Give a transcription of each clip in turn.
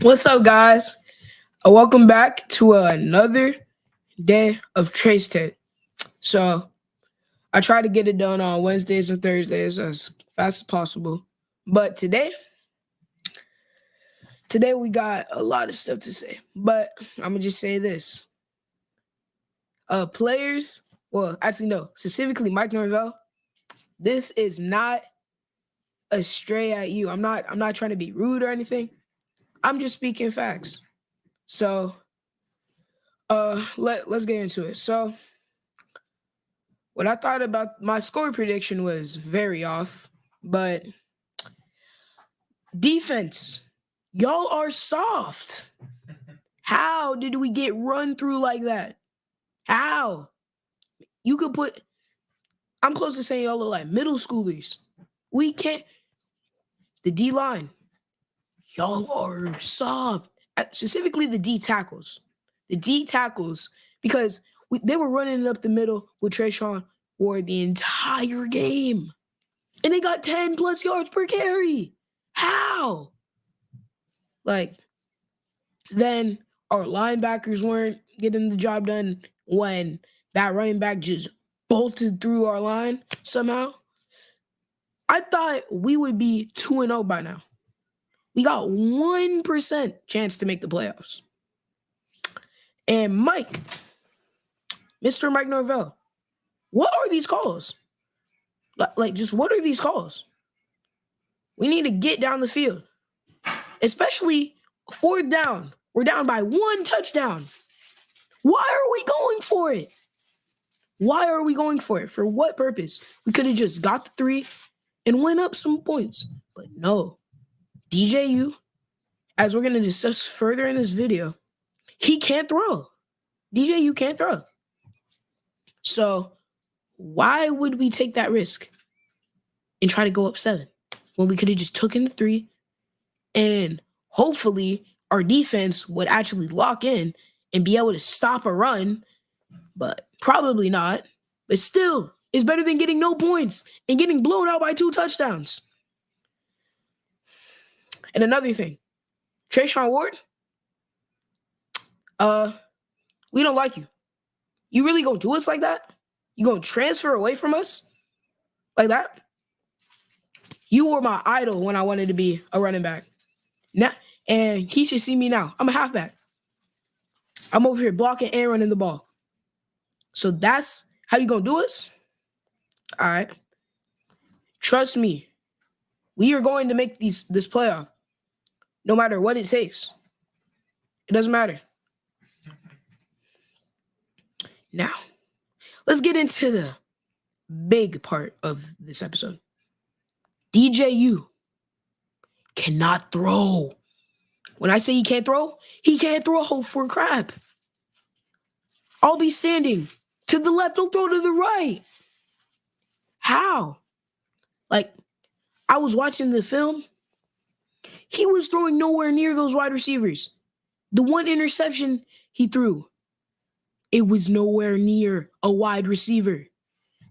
What's up, guys? Welcome back to another day of Treys Take. So, I try to get it done on Wednesdays and Thursdays as fast as possible. But today we got a lot of stuff to say. But I'm going to just say this. Players, well, actually, no, specifically Mike Norvell, this is not a stray at you. I'm not trying to be rude or anything. I'm just speaking facts. So, let's get into it. So, what I thought about my score prediction was very off, but defense, y'all are soft. How did we get run through like that? How? You could put, I'm close to saying y'all look like middle schoolers. We can't, the D line, y'all are soft. Specifically the D tackles. The D tackles, because they were running up the middle with Treyshawn Ward the entire game. And they got 10 plus yards per carry. How? Like, then our linebackers weren't getting the job done when that running back just bolted through our line somehow. I thought we would be 2-0 by now. We got 1% chance to make the playoffs. And Mike, Mr. Mike Norvell, what are these calls? Like, just what are these calls? We need to get down the field, especially fourth down. We're down by 1 touchdown. Why are we going for it? Why are we going for it? For what purpose? We could have just got the 3 and went up some points. But no. DJU, as we're going to discuss further in this video, he can't throw. DJU can't throw. So why would we take that risk and try to go up 7 when we could have just took in the 3 and hopefully our defense would actually lock in and be able to stop a run, but probably not. But still, it's better than getting no points and getting blown out by 2 touchdowns. And another thing, Treyshawn Ward, we don't like you. You really gonna do us like that? You gonna transfer away from us like that? You were my idol when I wanted to be a running back. Now, and he should see me now. I'm a halfback. I'm over here blocking and running the ball. So that's how you gonna do us? All right. Trust me. We are going to make this playoff. No matter what it takes. It doesn't matter. Now, let's get into the big part of this episode. DJU cannot throw. When I say he can't throw for crap. I'll be standing to the left, don't throw to the right. How? Like, I was watching the film. He was throwing nowhere near those wide receivers. The one interception he threw, it was nowhere near a wide receiver.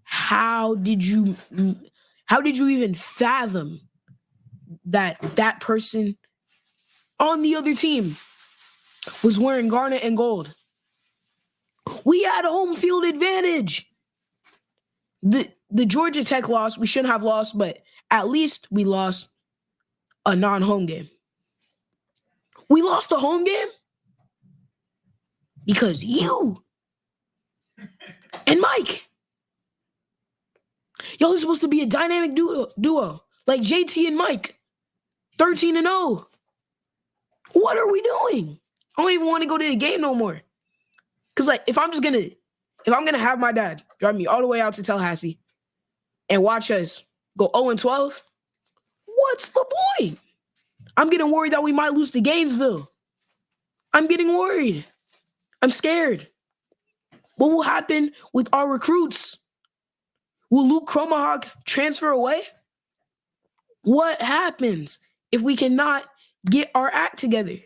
How did you even fathom that person on the other team was wearing garnet and gold? We had a home field advantage. The Georgia Tech loss, we shouldn't have lost, but at least we lost a non-home game. We lost a home game because you and Mike. Y'all are supposed to be a dynamic duo like JT and Mike. 13-0. What are we doing? I don't even want to go to the game no more. Cause like if I'm gonna have my dad drive me all the way out to Tallahassee and watch us go 0-12, what's the point? I'm getting worried that we might lose to Gainesville. I'm getting worried. I'm scared. What will happen with our recruits? Will Luke Cromahawk transfer away? What happens if we cannot get our act together?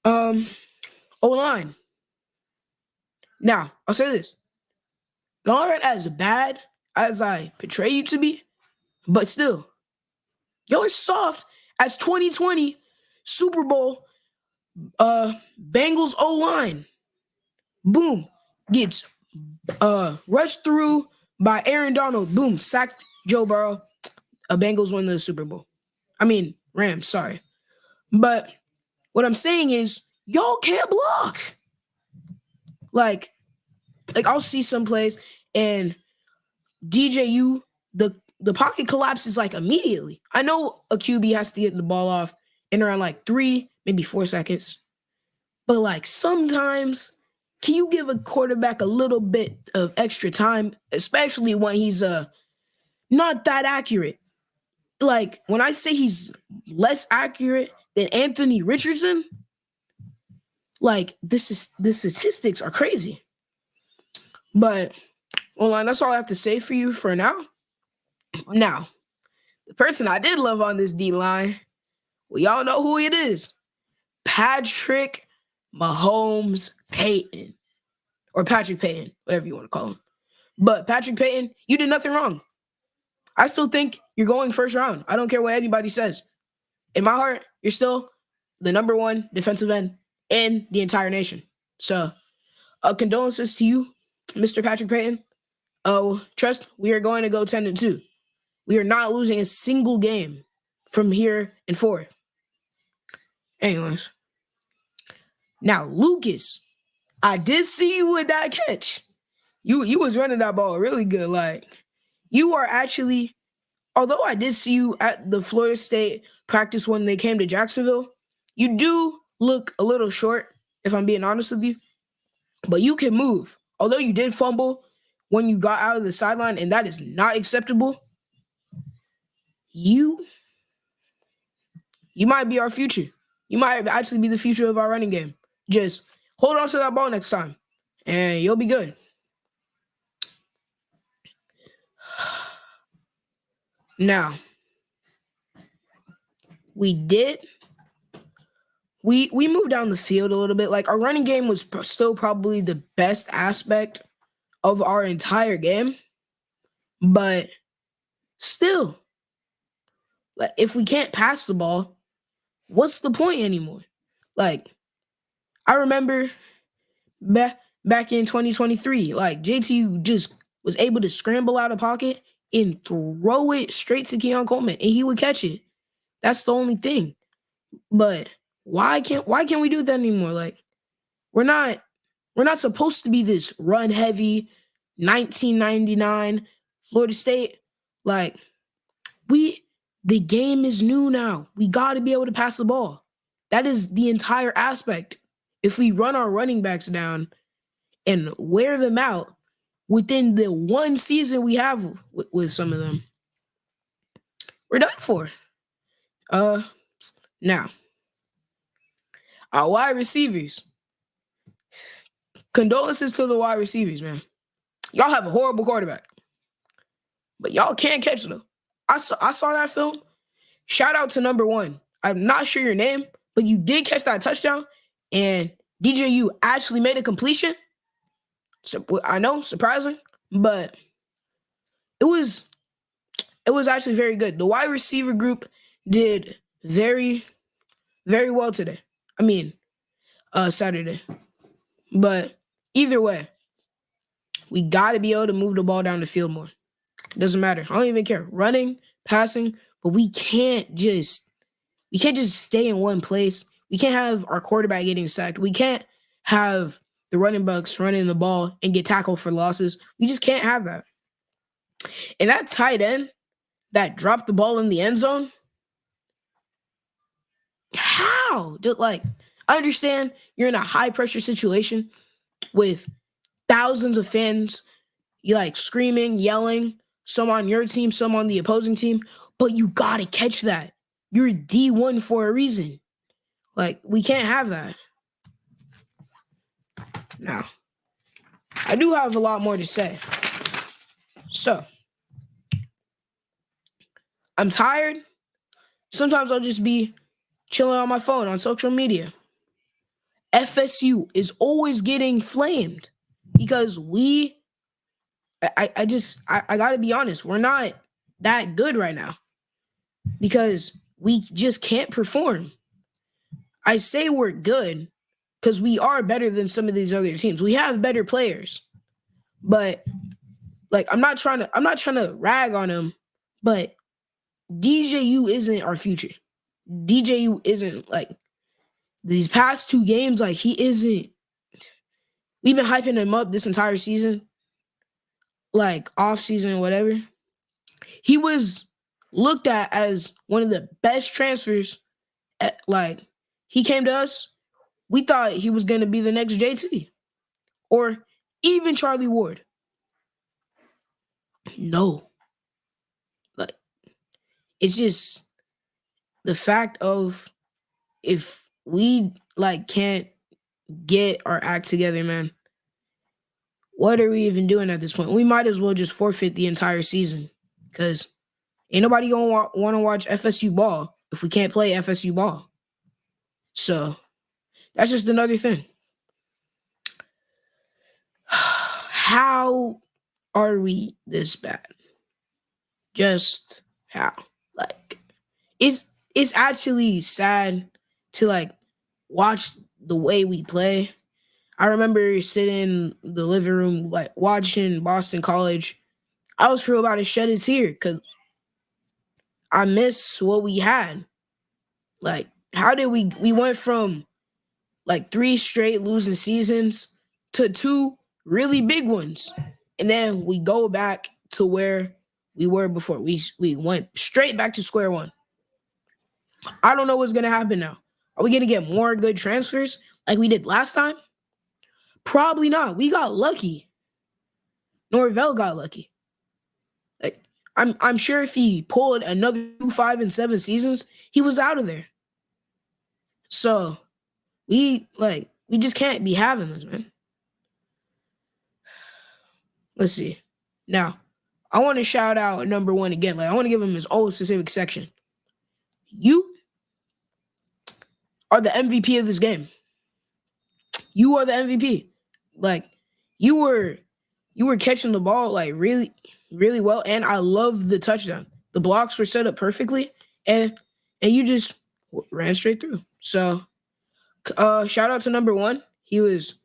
O-line. Now, I'll say this. Y'all aren't as bad as I portray you to be, but still, y'all are soft as 2020 Super Bowl Bengals O-line. Boom. Gets rushed through by Aaron Donald. Boom. Sacked Joe Burrow. Bengals win the Super Bowl. I mean, Rams, sorry. But what I'm saying is, y'all can't block. Like I'll see some plays and DJU, the pocket collapses like immediately. I know a QB has to get the ball off in around like 3, maybe 4 seconds. But like sometimes, can you give a quarterback a little bit of extra time, especially when he's not that accurate? Like when I say he's less accurate than Anthony Richardson, like the statistics are crazy. But online, that's all I have to say for you for now. Now, the person I did love on this D line, well, y'all know who it is. Patrick Mahomes Payton. Or Patrick Payton, whatever you want to call him. But Patrick Payton, you did nothing wrong. I still think you're going first round. I don't care what anybody says. In my heart, you're still the number 1 defensive end in the entire nation. So, condolences to you, Mr. Patrick Payton. Oh, trust, we are going to go 10-2. We are not losing a single game from here and forth. Anyways. Now, Lucas, I did see you with that catch. You was running that ball really good. Like, you are actually, although I did see you at the Florida State practice when they came to Jacksonville, you do look a little short, if I'm being honest with you. But you can move. Although you did fumble when you got out of the sideline, and that is not acceptable, you might be our future. You might actually be the future of our running game. Just hold on to that ball next time, and you'll be good. Now, we moved down the field a little bit. Like, our running game was still probably the best aspect of our entire game. But still, like, if we can't pass the ball, what's the point anymore? Like, I remember back in 2023, like, JT just was able to scramble out of pocket and throw it straight to Keon Coleman, and he would catch it. That's the only thing. But why can't we do that anymore? Like, we're not supposed to be this run heavy 1999 Florida State. Like, the game is new now. We got to be able to pass the ball. That is the entire aspect. If we run our running backs down and wear them out within the one season we have with some of them, we're done for. Now, our wide receivers. Condolences to the wide receivers, man. Y'all have a horrible quarterback, but y'all can't catch them. I saw that film. Shout out to number 1. I'm not sure your name, but you did catch that touchdown, and DJU actually made a completion. So, I know, surprising, but it was actually very good. The wide receiver group did very, very well today. I mean, Saturday. But either way, we got to be able to move the ball down the field more. It doesn't matter. I don't even care. Running, passing, but we can't just stay in one place. We can't have our quarterback getting sacked. We can't have the running backs running the ball and get tackled for losses. We just can't have that. And that tight end that dropped the ball in the end zone, how? Like, I understand you're in a high pressure situation with thousands of fans, you like screaming, yelling, some on your team, some on the opposing team, but you gotta catch that. You're D1 for a reason. Like, we can't have that. Now, I do have a lot more to say. So, I'm tired. Sometimes I'll just be chilling on my phone on social media. FSU is always getting flamed because I gotta be honest, we're not that good right now because we just can't perform. I say we're good because we are better than some of these other teams. We have better players, but like I'm not trying to rag on them, but DJU isn't our future. DJU isn't like these past 2 games, like he isn't. We've been hyping him up this entire season, like off season, whatever. He was looked at as one of the best transfers. Like he came to us, we thought he was going to be the next JT or even Charlie Ward. No, like it's just the fact of if we like can't get our act together, man. What are we even doing at this point? We might as well just forfeit the entire season because ain't nobody gonna want to watch FSU ball if we can't play FSU ball. So that's just another thing. How are we this bad? Just how? Like, it's actually sad to like watch the way we play. I remember sitting in the living room like watching Boston College. I was about to shed a tear because I miss what we had. Like, how did we went from like 3 straight losing seasons to 2 really big ones. And then we go back to where we were before. We went straight back to square one. I don't know what's going to happen now. Are we going to get more good transfers like we did last time? Probably not. We got lucky. Norvell got lucky. Like I'm sure if he pulled another 5-7 seasons, he was out of there. So we just can't be having this, man. Let's see. Now, I want to shout out number 1 again. Like I want to give him his own specific section. You are the MVP of this game. You are the MVP. Like you were catching the ball like really, really well, and I love the touchdown. The blocks were set up perfectly, and you just ran straight through. So, shout out to number 1. He was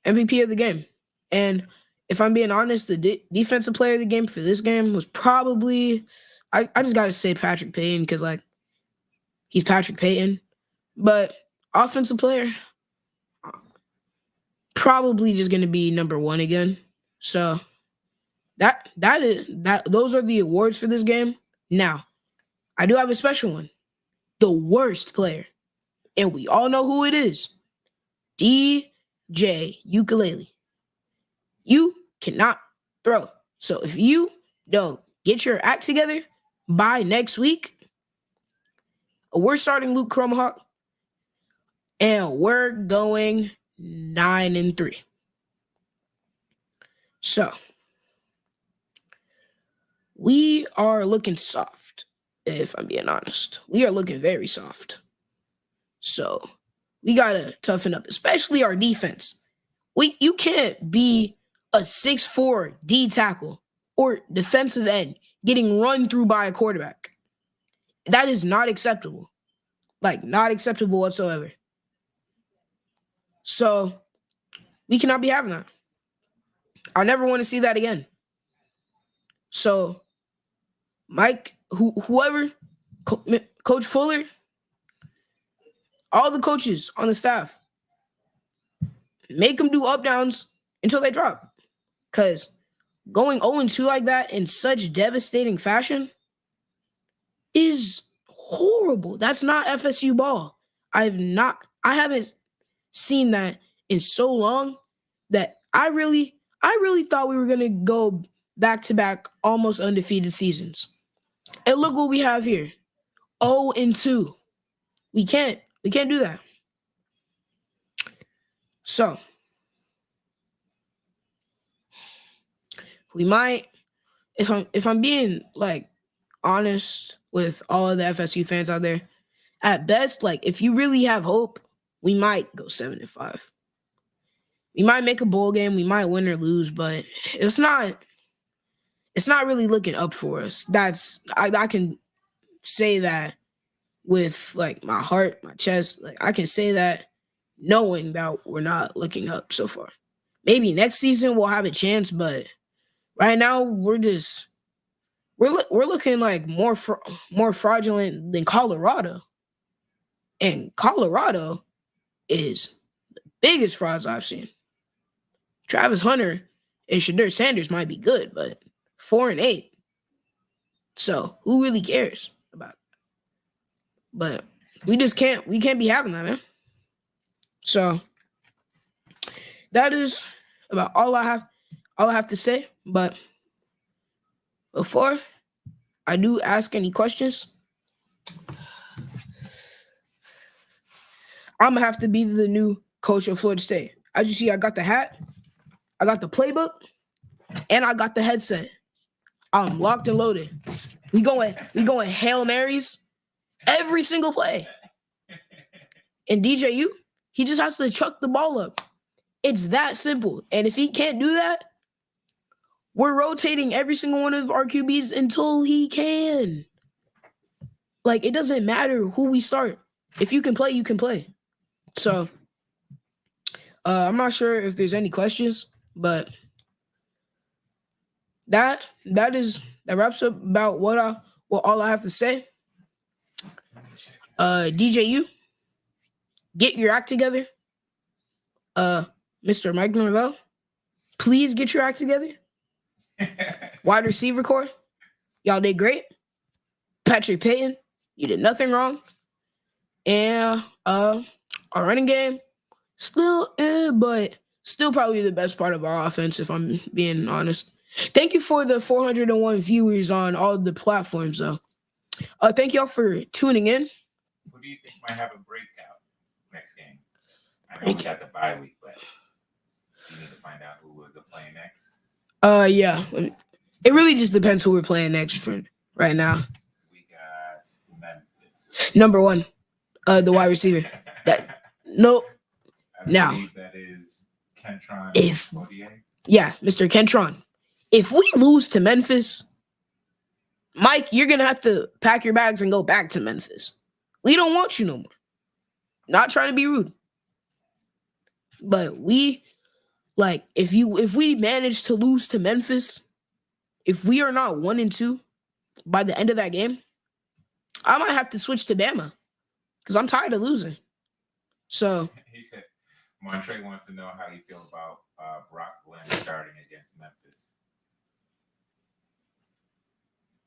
MVP of the game, and if I'm being honest, the defensive player of the game for this game was probably I just gotta say Patrick Payton because like he's Patrick Payton, but offensive player probably just gonna be number 1 again. So those are the awards for this game. Now, I do have a special one. The worst player. And we all know who it is. DJ Ukulele. You cannot throw. So if you don't get your act together by next week, we're starting Luke Cromahawk and we're going 9-3. So we are looking soft, if I'm being honest. We are looking very soft. So we got to toughen up, especially our defense. You can't be a 6'4" D tackle or defensive end getting run through by a quarterback. That is not acceptable. Like, not acceptable whatsoever. So we cannot be having that. I never want to see that again. So Mike, whoever, Coach Fuller, all the coaches on the staff, make them do up downs until they drop. Because going 0-2 like that in such devastating fashion is horrible. That's not FSU ball. I haven't seen that in so long that I really thought we were gonna go back to back almost undefeated seasons. And look what we have here. 0-2. We can't do that. So we might, if I'm being like honest with all of the FSU fans out there, at best, like if you really have hope, we might go 7-5. We might make a bowl game, we might win or lose, but it's not really looking up for us. I can say that with like my heart, my chest. Like I can say that knowing that we're not looking up so far. Maybe next season we'll have a chance, but right now we're looking like more fraudulent than Colorado. And Colorado is the biggest frauds I've seen. Travis Hunter and Shadur Sanders might be good, but 4-8. So who really cares about it? But we can't be having that, man. So that is about all I have to say. But before I do ask any questions, I'm gonna have to be the new coach of Florida State. As you see, I got the hat, I got the playbook, and I got the headset. I'm locked and loaded. We going Hail Marys every single play. And DJU, he just has to chuck the ball up. It's that simple. And if he can't do that, we're rotating every single one of our QBs until he can. Like, it doesn't matter who we start. If you can play, you can play. So, I'm not sure if there's any questions, but that wraps up about what all I have to say. DJU, get your act together. Mr. Mike Norvell, please get your act together. Wide receiver core, y'all did great. Patrick Payton, you did nothing wrong. And our running game, still, but still probably the best part of our offense, if I'm being honest. Thank you for the 401 viewers on all the platforms, though. Thank y'all for tuning in. Who do you think might have a breakout next game? I know we got the bye week, but you need to find out who we're playing next. Yeah. It really just depends who we're playing next for right now. We got Memphis. Number 1, the wide receiver. Now, that is Kentron. Yeah, Mr. Kentron. If we lose to Memphis, Mike, you're gonna have to pack your bags and go back to Memphis. We don't want you no more. Not trying to be rude, but if we manage to lose to Memphis, if we are not 1-2 by the end of that game, I might have to switch to Bama because I'm tired of losing. So he said, Trey wants to know how you feel about Brock Glenn starting against Memphis.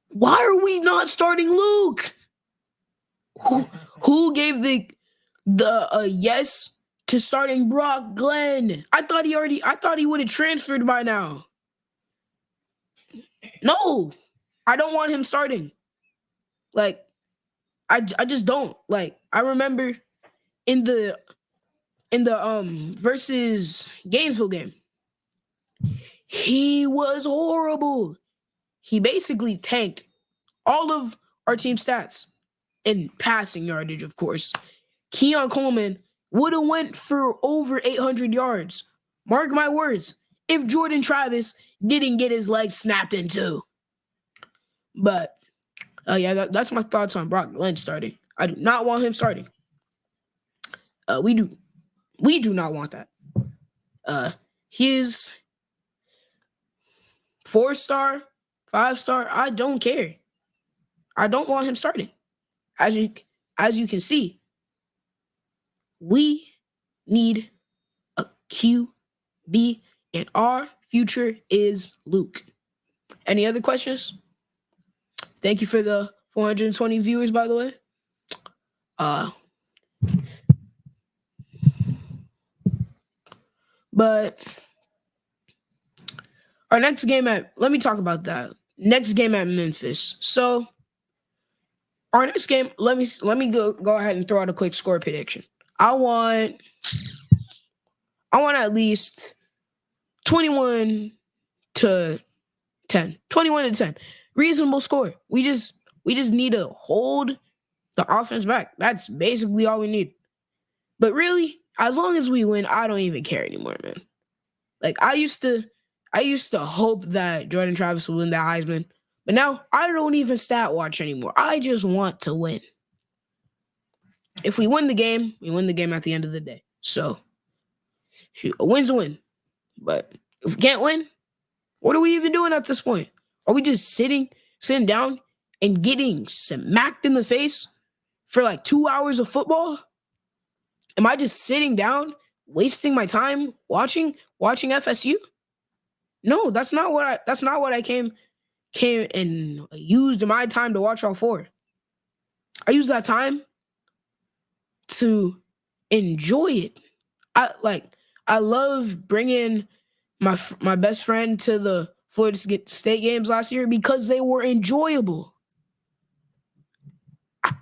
Why are we not starting Luke? Who gave the yes to starting Brock Glenn? I thought he would have transferred by now. No, I don't want him starting. Like, I just don't. Like, I remember in the versus Gainesville game, he was horrible. He basically tanked all of our team stats in passing yardage, of course. Keon Coleman would have went for over 800 yards. Mark my words, if Jordan Travis didn't get his legs snapped in two. But, yeah, that's my thoughts on Brock Glenn starting. I do not want him starting. We do not want that. His 4-star, 5-star, I don't care. I don't want him starting. As you can see, we need a QB, and our future is Luke. Any other questions? Thank you for the 420 viewers, by the way. But our next game let me talk about that. Next game at Memphis. So our next game, let me go ahead and throw out a quick score prediction. I want at least 21 to 10. 21 to 10. Reasonable score. We just need to hold the offense back. That's basically all we need. But really, as long as we win, I don't even care anymore, man. Like I used to hope that Jordan Travis would win that Heisman, but now I don't even stat watch anymore. I just want to win. If we win the game, we win the game at the end of the day. So, shoot, a win's a win. But if we can't win, what are we even doing at this point? Are we just sitting down and getting smacked in the face for like 2 hours of football? Am I just sitting down, wasting my time watching FSU? No, that's not what I came and used my time to watch all for. I used that time to enjoy it. I love bringing my best friend to the Florida State games last year because they were enjoyable.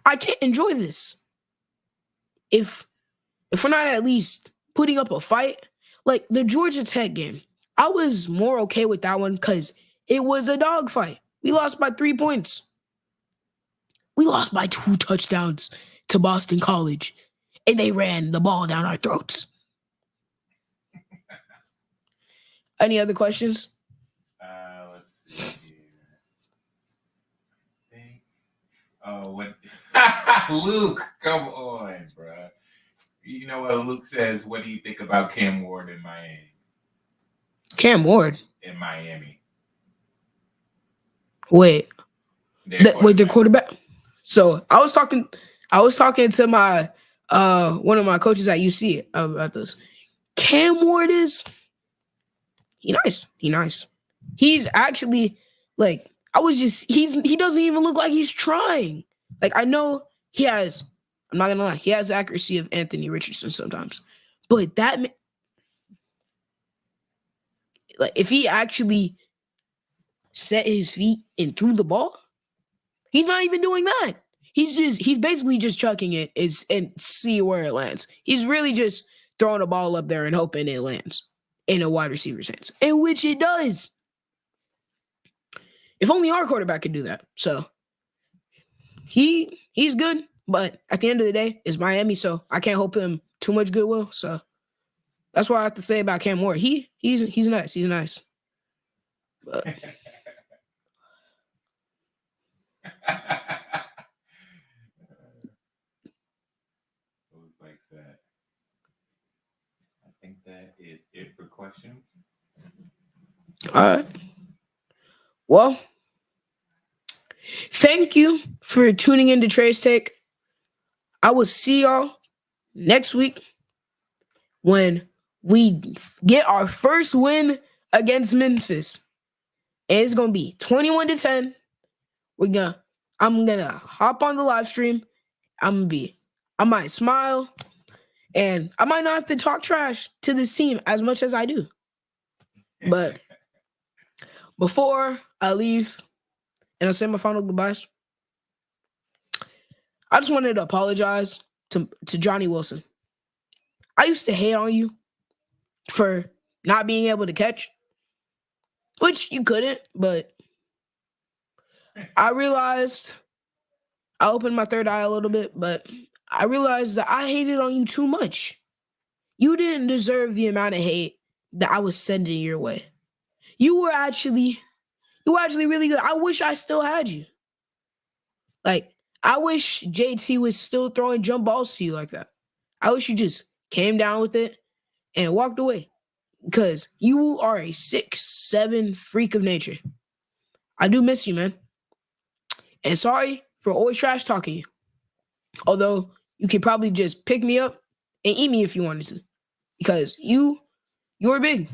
I can't enjoy this if we're not at least putting up a fight. Like the Georgia Tech game, I was more okay with that one because it was a dogfight. We lost by 3 points. We lost by 2 touchdowns to Boston College, and they ran the ball down our throats. Any other questions? Let's see here. What? Luke, come on, bro. You know what Luke says? What do you think about Cam Ward in Miami? Cam Ward? In Miami. Wait, their quarterback? So I was talking to my one of my coaches at UC about this. Cam Ward he nice. He's actually like he doesn't even look like he's trying. Like I know he has, I'm not gonna lie, he has the accuracy of Anthony Richardson sometimes. But that like if he actually set his feet and threw the ball, he's not even doing that. He's basically just chucking it and see where it lands. He's really just throwing a ball up there and hoping it lands in a wide receiver's hands, in which it does. If only our quarterback could do that. So he's good, but at the end of the day, it's Miami, so I can't hope him too much goodwill. So that's what I have to say about Cam Ward. He's nice. He's nice. But like that. I think that is it for questions. All right. Well, thank you for tuning in to Treys Take. I will see y'all next week when we get our first win against Memphis. And it's gonna be 21 to 10. I'm gonna hop on the live stream. I might smile, and I might not have to talk trash to this team as much as I do. But before I leave and I say my final goodbyes, I just wanted to apologize to Johnny Wilson. I used to hate on you for not being able to catch, which you couldn't, but I realized I opened my third eye a little bit, but I realized that I hated on you too much. You didn't deserve the amount of hate that I was sending your way. You were actually really good. I wish I still had you. Like, I wish JT was still throwing jump balls to you like that. I wish you just came down with it and walked away. Because you are a 6'7" freak of nature. I do miss you, man. And sorry for always trash talking you. Although you could probably just pick me up and eat me if you wanted to. Because you You were big.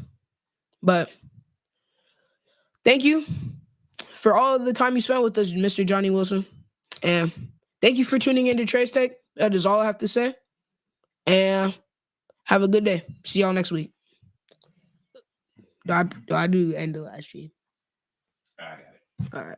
But thank you for all of the time you spent with us, Mr. Johnny Wilson. And thank you for tuning in to Treys Take. That is all I have to say. And have a good day. See y'all next week. Do I do end the last stream? I got it. All right.